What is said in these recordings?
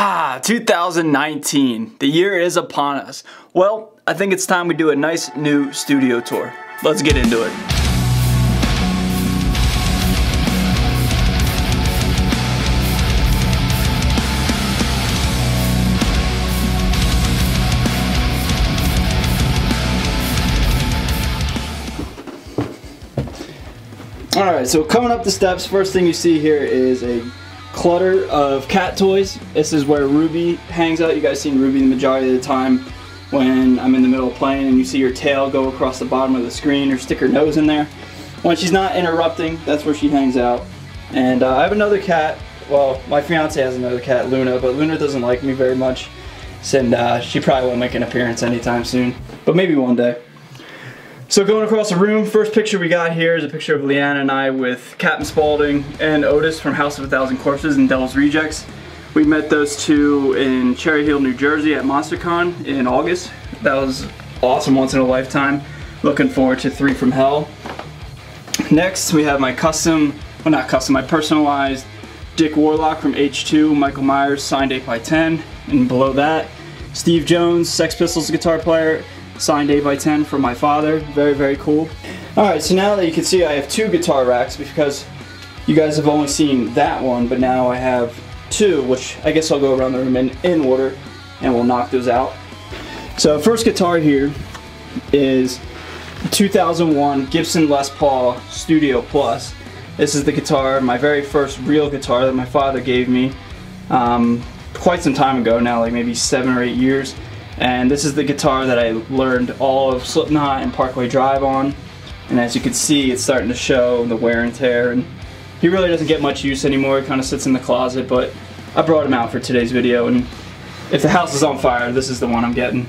2019. The year is upon us. Well, I think it's time we do a nice new studio tour. Let's get into it. Alright, so coming up the steps, first thing you see here is a clutter of cat toys. This is where Ruby hangs out. You guys seen Ruby the majority of the time when I'm in the middle of playing and you see her tail go across the bottom of the screen or stick her nose in there. When she's not interrupting, that's where she hangs out. And I have another cat. Well, my fiance has another cat, Luna, but Luna doesn't like me very much. And she probably won't make an appearance anytime soon, but maybe one day. So going across the room, first picture we got here is a picture of Leanna and I with Captain Spaulding and Otis from House of a Thousand Corpses and Devil's Rejects. We met those two in Cherry Hill, New Jersey at MonsterCon in August. That was awesome, once in a lifetime. Looking forward to 3 from Hell. Next we have my my personalized Dick Warlock from H2, Michael Myers, signed 8x10. And below that, Steve Jones, Sex Pistols guitar player, signed 8x10 from my father. Very, very cool. Alright, so now that you can see I have 2 guitar racks because you guys have only seen that one, but now I have 2, which I guess I'll go around the room in order and we'll knock those out. So first guitar here is 2001 Gibson Les Paul Studio Plus. This is the guitar, my very first real guitar that my father gave me quite some time ago now, like maybe 7 or 8 years. And this is the guitar that I learned all of Slipknot and Parkway Drive on. And as you can see, it's starting to show the wear and tear. And he really doesn't get much use anymore. He kind of sits in the closet, but I brought him out for today's video. And if the house is on fire, this is the one I'm getting.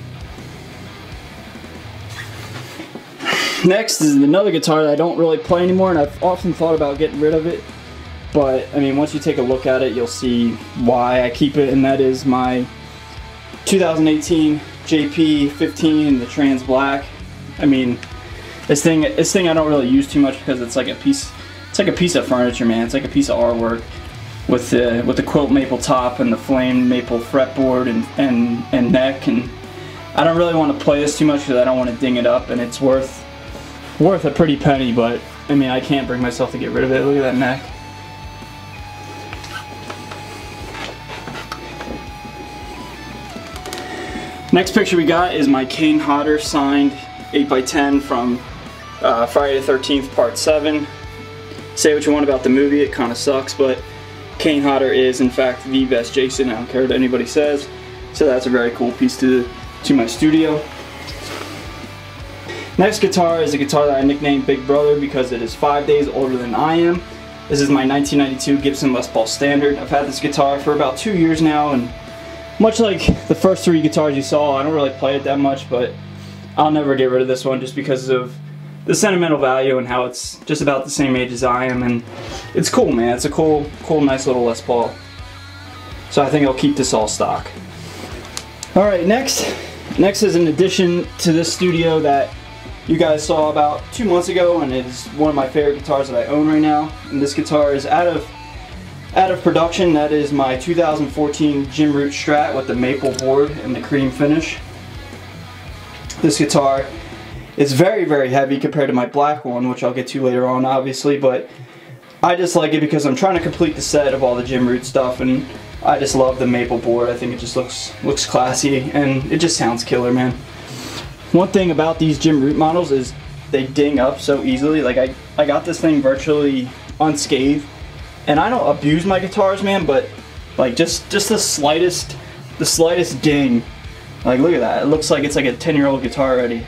Next is another guitar that I don't really play anymore, and I've often thought about getting rid of it. But, I mean, once you take a look at it, you'll see why I keep it, and that is my 2018 JP15, the Trans Black. I mean, this thing I don't really use too much because it's like a piece of furniture, man. It's like a piece of artwork with the quilt maple top and the flame maple fretboard and neck, and I don't really want to play this too much because I don't want to ding it up, and it's worth a pretty penny, but I mean, I can't bring myself to get rid of it. Look at that neck. Next picture we got is my Kane Hodder signed 8x10 from Friday the 13th Part 7. Say what you want about the movie, it kind of sucks, but Kane Hodder is in fact the best Jason. I don't care what anybody says. So that's a very cool piece to my studio. Next guitar is a guitar that I nicknamed Big Brother because it is 5 days older than I am. This is my 1992 Gibson Les Paul Standard. I've had this guitar for about 2 years now, and much like the first 3 guitars you saw, I don't really play it that much, but I'll never get rid of this one just because of the sentimental value and how it's just about the same age as I am, and it's cool, man. It's a cool, nice little Les Paul. So I think I'll keep this all stock. Alright, next is an addition to this studio that you guys saw about 2 months ago, and it's one of my favorite guitars that I own right now. And this guitar is out of production. That is my 2014 Jim Root Strat with the maple board and the cream finish. This guitar is very, very heavy compared to my black one, which I'll get to later on, obviously, but I just like it because I'm trying to complete the set of all the Jim Root stuff, and I just love the maple board. I think it just looks classy, and it just sounds killer, man. One thing about these Jim Root models is they ding up so easily. Like I got this thing virtually unscathed, and I don't abuse my guitars, man, but like just the slightest ding, like look at that. It looks like it's like a 10-year-old guitar already.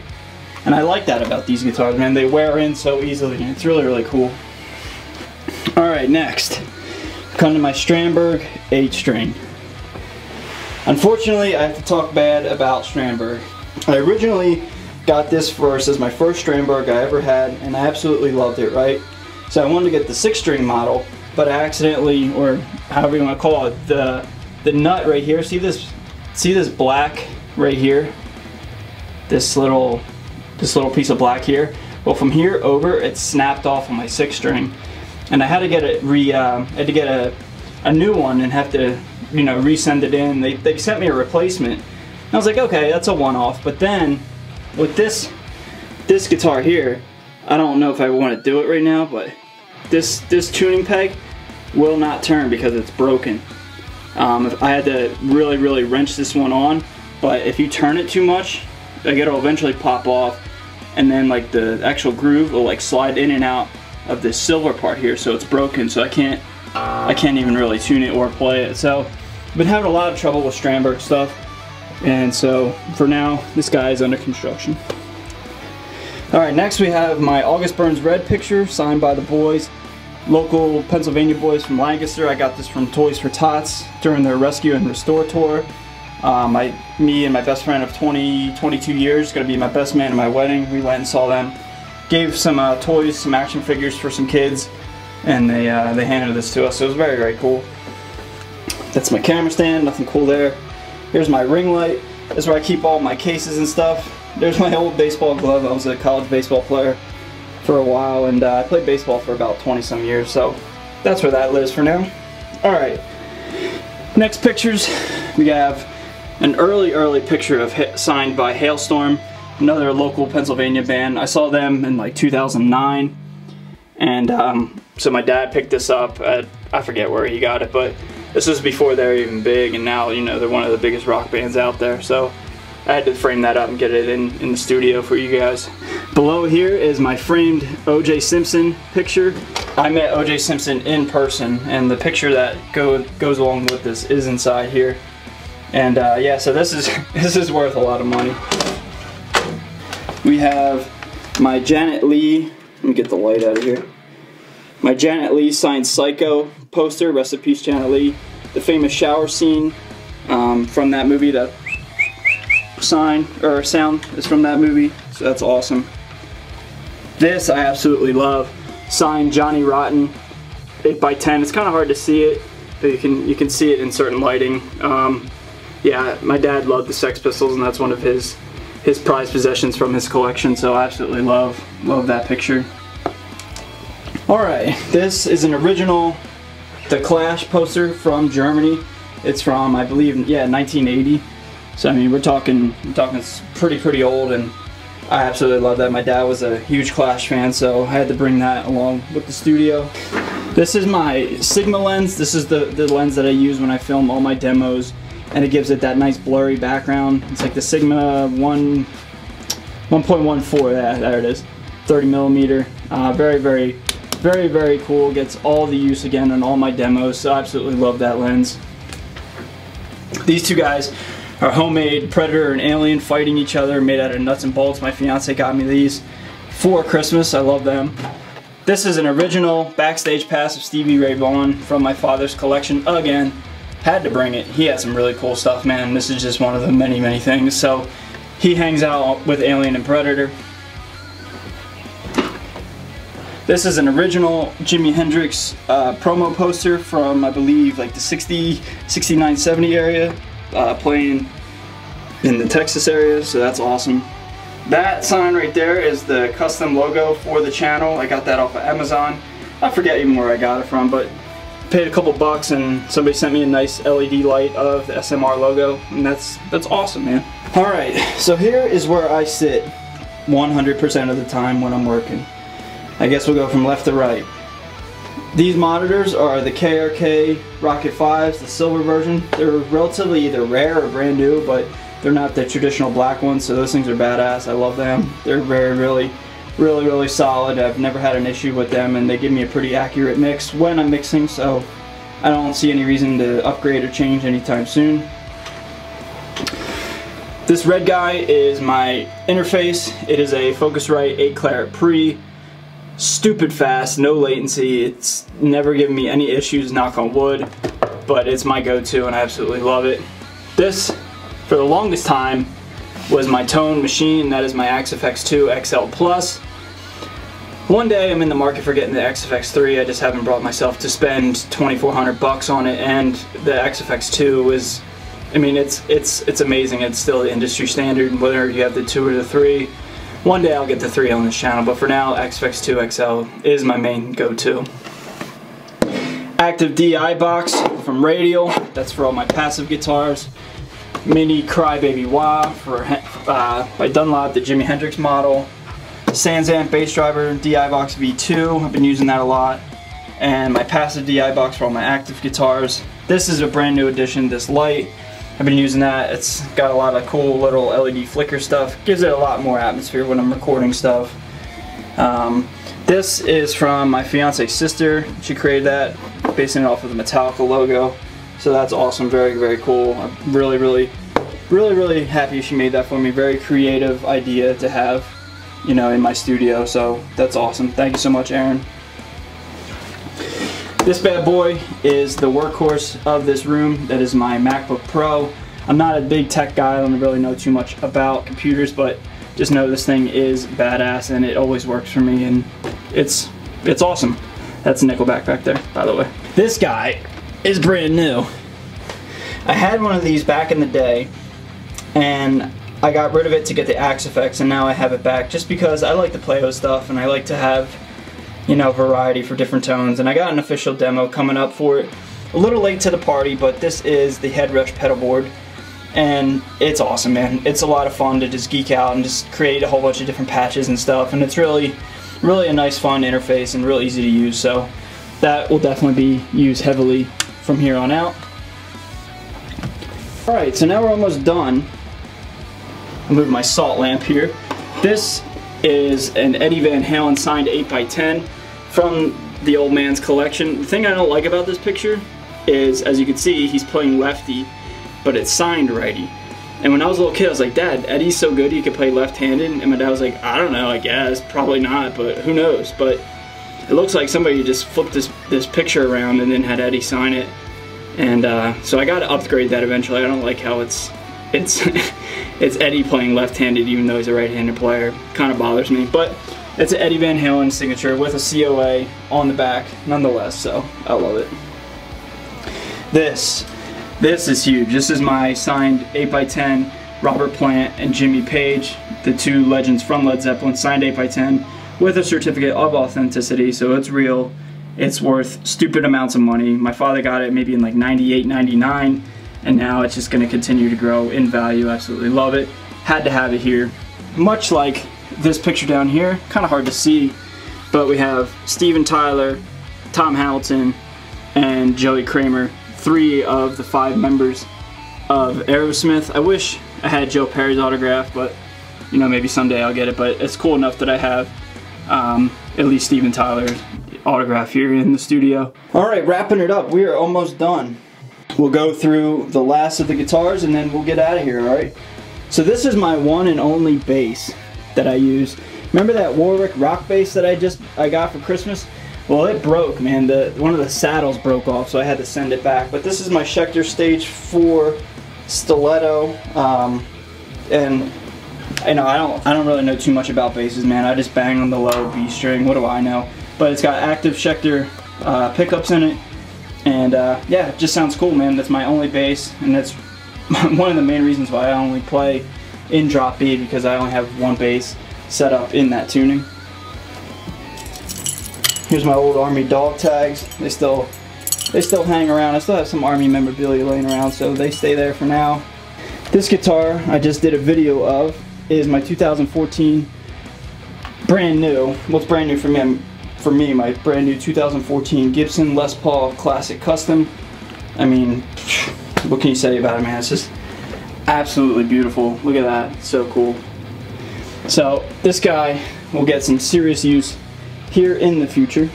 And I like that about these guitars, man. They wear in so easily, and it's really, really cool. Alright, next. Come to my Strandberg 8-string. Unfortunately, I have to talk bad about Strandberg. I originally got this as my first Strandberg I ever had, and I absolutely loved it, right? So I wanted to get the 6-string model, but I accidentally, or however you want to call it, the nut right here, see this black right here? This little piece of black here. Well, from here over, it snapped off on my 6-string, and I had to get it a new one and have to, you know, resend it in. They sent me a replacement. And I was like, okay, that's a one-off. But then with this guitar here, I don't know if I want to do it right now, but this tuning peg will not turn because it's broken. I had to really wrench this one on, but if you turn it too much, like, it'll eventually pop off, and then like the actual groove will like slide in and out of this silver part here, so it's broken. So I can't even really tune it or play it. So I've been having a lot of trouble with Strandberg stuff, and so for now this guy is under construction. Alright, next we have my August Burns Red picture signed by the boys, local Pennsylvania boys from Lancaster. I got this from Toys for Tots during their rescue and restore tour. Me and my best friend of 22 years, gonna be my best man at my wedding. We went and saw them, gave some toys, some action figures for some kids, and they handed this to us. So it was very cool. That's my camera stand, nothing cool there. Here's my ring light. This is where I keep all my cases and stuff. There's my old baseball glove. I was a college baseball player for a while, and I played baseball for about 20 some years, so that's where that lives for now. Alright, next pictures, we have an early picture of signed by Hailstorm, another local Pennsylvania band. I saw them in like 2009, and so my dad picked this up at, I forget where he got it, but this was before they were even big, and now, you know, they're one of the biggest rock bands out there. So I had to frame that up and get it in the studio for you guys. Below here is my framed O.J. Simpson picture. I met O.J. Simpson in person, and the picture that goes along with this is inside here. And yeah, so this is worth a lot of money. We have my Janet Leigh, let me get the light out of here. My Janet Leigh signed Psycho poster, rest in peace Janet Leigh. The famous shower scene from that movie, that sound is from that movie, so that's awesome. This I absolutely love. Signed Johnny Rotten, 8x10. It's kind of hard to see it, but you can see it in certain lighting. Yeah, my dad loved the Sex Pistols, and that's one of his prized possessions from his collection, so I absolutely love that picture. Alright, this is an original The Clash poster from Germany. It's from, I believe, yeah, 1980. So I mean, we're talking it's pretty old, and I absolutely love that. My dad was a huge Clash fan, so I had to bring that along with the studio. This is my Sigma lens. This is the lens that I use when I film all my demos, and it gives it that nice blurry background. It's like the Sigma 1.14, there it is, 30mm. Very cool. Gets all the use again on all my demos, so I absolutely love that lens. These two guys are homemade Predator and Alien fighting each other, made out of nuts and bolts. My fiance got me these for Christmas. I love them. This is an original backstage pass of Stevie Ray Vaughan from my father's collection. Again, had to bring it. He had some really cool stuff, man. This is just one of the many things. So he hangs out with Alien and Predator. This is an original Jimi Hendrix promo poster from, I believe, like the 69, 70 area, playing in the Texas area, so that's awesome. That sign right there is the custom logo for the channel. I got that off of Amazon. I forget even where I got it from, but paid a couple bucks and somebody sent me a nice LED light of the SMR logo, and that's awesome, man. Alright, so here is where I sit 100% of the time when I'm working. I guess we'll go from left to right. These monitors are the KRK Rocket 5s, the silver version. They're relatively either rare or brand new, but they're not the traditional black ones, so those things are badass. I love them. They're really solid. I've never had an issue with them, and they give me a pretty accurate mix when I'm mixing, so I don't see any reason to upgrade or change anytime soon. This red guy is my interface. It is a Focusrite 8 Claret Pre. Stupid fast, no latency. It's never given me any issues, knock on wood, but it's my go-to and I absolutely love it. This, for the longest time, was my tone machine. That is my XFX2 XL Plus. One day I'm in the market for getting the XFX3. I just haven't brought myself to spend $2,400 on it, and the XFX2 is, I mean, it's amazing. It's still the industry standard, whether you have the 2 or the 3. One day I'll get the 3 on this channel, but for now, XFX2 XL is my main go-to. active DI box from Radial. That's for all my passive guitars. Mini Crybaby Wah by Dunlop, the Jimi Hendrix model. Sansamp bass driver DI box V2. I've been using that a lot. And my passive DI box for all my active guitars. This is a brand new addition, this light. I've been using that. It's got a lot of cool little LED flicker stuff. Gives it a lot more atmosphere when I'm recording stuff. This is from my fiance's sister. She created that, basing it off of the Metallica logo. So that's awesome, very, very cool. I'm really happy she made that for me. Very creative idea to have, you know, in my studio. So that's awesome. Thank you so much, Aaron. This bad boy is the workhorse of this room. That is my MacBook Pro. I'm not a big tech guy. I don't really know too much about computers, but just know this thing is badass and it always works for me, and it's awesome. That's a Nickelback back there, by the way. This guy is brand new. I had one of these back in the day, and I got rid of it to get the Axe effects, and now I have it back just because I like to play with stuff and I like to have, you know, variety for different tones. And I got an official demo coming up for it. A little late to the party, but this is the Headrush pedal board, and it's awesome, man. It's a lot of fun to just geek out and just create a whole bunch of different patches and stuff, and it's really a nice, fun interface and real easy to use. So that will definitely be used heavily from here on out. Alright, so now we're almost done. I'll move my salt lamp here. This is an Eddie Van Halen signed 8x10 from the old man's collection. The thing I don't like about this picture is, as you can see, he's playing lefty, but it's signed righty. And when I was a little kid, I was like, Dad, Eddie's so good he could play left-handed. And my dad was like, I don't know, I guess, probably not, but who knows. But it looks like somebody just flipped this picture around and then had Eddie sign it. And so I got to upgrade that eventually. I don't like how it's Eddie playing left-handed even though he's a right-handed player. Kind of bothers me, but it's an Eddie Van Halen signature with a COA on the back nonetheless, so I love it. This is huge. This is my signed 8x10 Robert Plant and Jimmy Page, the two legends from Led Zeppelin, signed 8x10 with a certificate of authenticity, so it's real. It's worth stupid amounts of money. My father got it maybe in like 98, 99, and now it's just going to continue to grow in value. Absolutely love it. Had to have it here. Much like this picture down here, kind of hard to see, but we have Steven Tyler, Tom Hamilton, and Joey Kramer, 3 of the 5 members of Aerosmith. I wish I had Joe Perry's autograph, but you know, maybe someday I'll get it. But it's cool enough that I have at least Steven Tyler's autograph here in the studio. Alright, wrapping it up. We are almost done. We'll go through the last of the guitars and then we'll get out of here, alright? So this is my one and only bass that I use. Remember that Warwick rock bass that I got for Christmas? Well, it broke, man. One of the saddles broke off, so I had to send it back. But this is my Schecter Stage 4 Stiletto, and you know, I don't really know too much about basses, man. I just bang on the low B string. What do I know? But it's got active Schecter pickups in it, and yeah, it just sounds cool, man. That's my only bass, and that's one of the main reasons why I only play in drop B, because I only have one bass set up in that tuning. Here's my old Army dog tags. They still hang around. I still have some Army memorabilia laying around, so they stay there for now. This guitar I just did a video of is my 2014 brand new. Well, it's brand new for me, my brand new 2014 Gibson Les Paul Classic Custom. I mean, what can you say about it, man? It's just absolutely beautiful. Look at that, it's so cool. So this guy will get some serious use here in the future.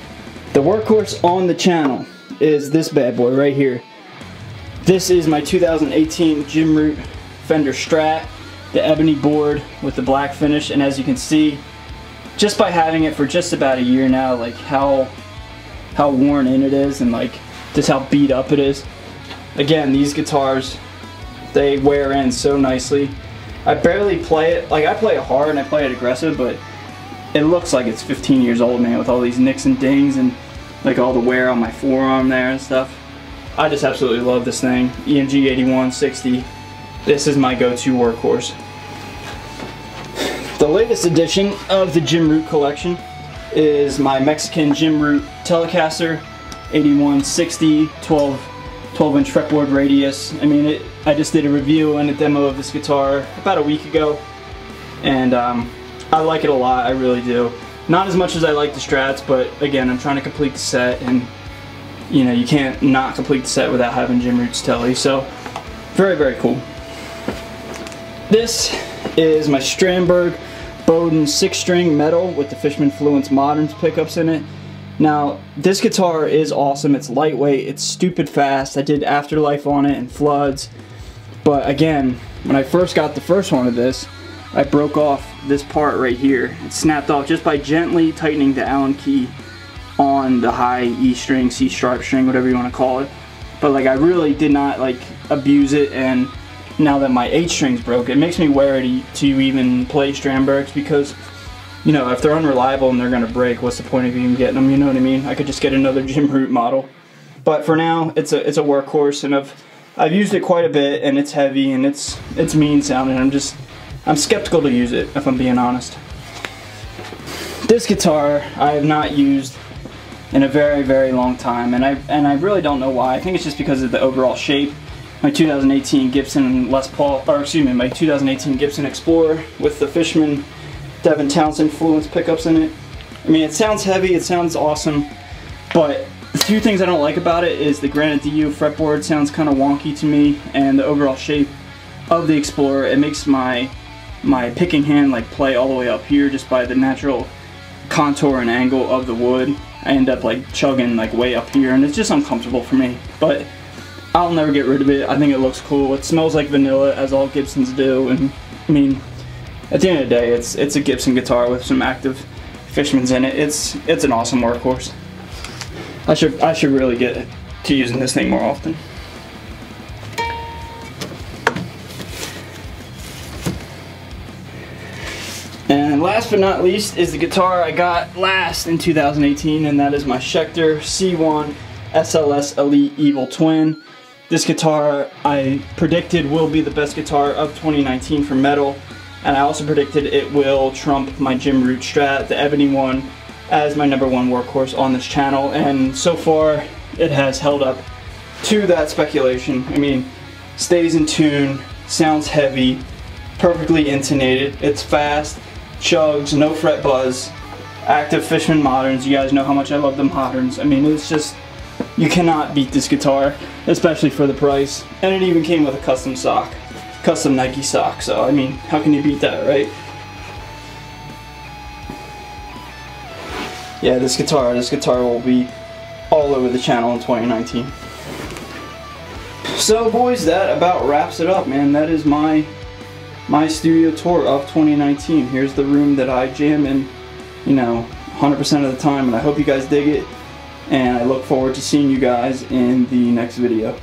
The workhorse on the channel is this bad boy right here. This is my 2018 Jim Root Fender Strat, the ebony board with the black finish, and as you can see, just by having it for just about a year now, like how worn in it is and like just how beat up it is. Again, these guitars, they wear in so nicely. I barely play it, like I play it hard and I play it aggressive, but it looks like it's 15 years old, man, with all these nicks and dings and like all the wear on my forearm there and stuff. I just absolutely love this thing. EMG 8160. This is my go-to workhorse. The latest edition of the Jim Root collection is my Mexican Jim Root Telecaster 8160 12-inch fretboard radius. I mean, I just did a review and a demo of this guitar about a week ago, and I like it a lot. I really do. Not as much as I like the Strats, but again, I'm trying to complete the set, and you know, you can't not complete the set without having Jim Root's Telly. So very, very cool. This is my Strandberg Bowden 6-string metal with the Fishman Fluence Moderns pickups in it. Now, this guitar is awesome. It's lightweight, it's stupid fast. I did Afterlife on it and Floods. But again, when I first got the first one of this, I broke off this part right here. It snapped off just by gently tightening the Allen key on the high E string, C sharp string, whatever you want to call it. But like, I really did not like abuse it, and now that my H string's broke, it makes me wary to even play Strandbergs, because you know, if they're unreliable and they're gonna break, what's the point of even getting them? You know what I mean? I could just get another Jim Root model. But for now, it's a workhorse, and I've used it quite a bit, and it's heavy and it's mean sounding. I'm skeptical to use it, if I'm being honest. This guitar I have not used in a very, very long time, and I really don't know why. I think it's just because of the overall shape. My 2018 Gibson Les Paul, or excuse me, my 2018 Gibson Explorer with the Fishman Devin Townsend Fluence pickups in it. I mean, it sounds heavy, it sounds awesome, but the few things I don't like about it is the Granite DU fretboard sounds kind of wonky to me, and the overall shape of the Explorer. It makes my picking hand like play all the way up here just by the natural contour and angle of the wood. I end up like chugging like way up here, and it's just uncomfortable for me. But I'll never get rid of it. I think it looks cool. It smells like vanilla, as all Gibsons do, and I mean, at the end of the day, it's a Gibson guitar with some active Fishmans in it. It's an awesome workhorse. I should really get to using this thing more often. And last but not least is the guitar I got last in 2018, and that is my Schecter C1 SLS Elite Evil Twin. This guitar I predicted will be the best guitar of 2019 for metal, and I also predicted it will trump my Jim Root Strat, the ebony one, as my #1 workhorse on this channel, and so far it has held up to that speculation. I mean, stays in tune, sounds heavy, perfectly intonated, it's fast, chugs, no fret buzz, active Fishman Moderns. You guys know how much I love the Moderns. I mean, it's just, you cannot beat this guitar, especially for the price. And it even came with a custom sock, custom Nike sock, so I mean, how can you beat that, right? Yeah, this guitar will be all over the channel in 2019. So boys, that about wraps it up, man. That is my studio tour of 2019. Here's the room that I jam in, you know, 100% of the time, and I hope you guys dig it, and I look forward to seeing you guys in the next video.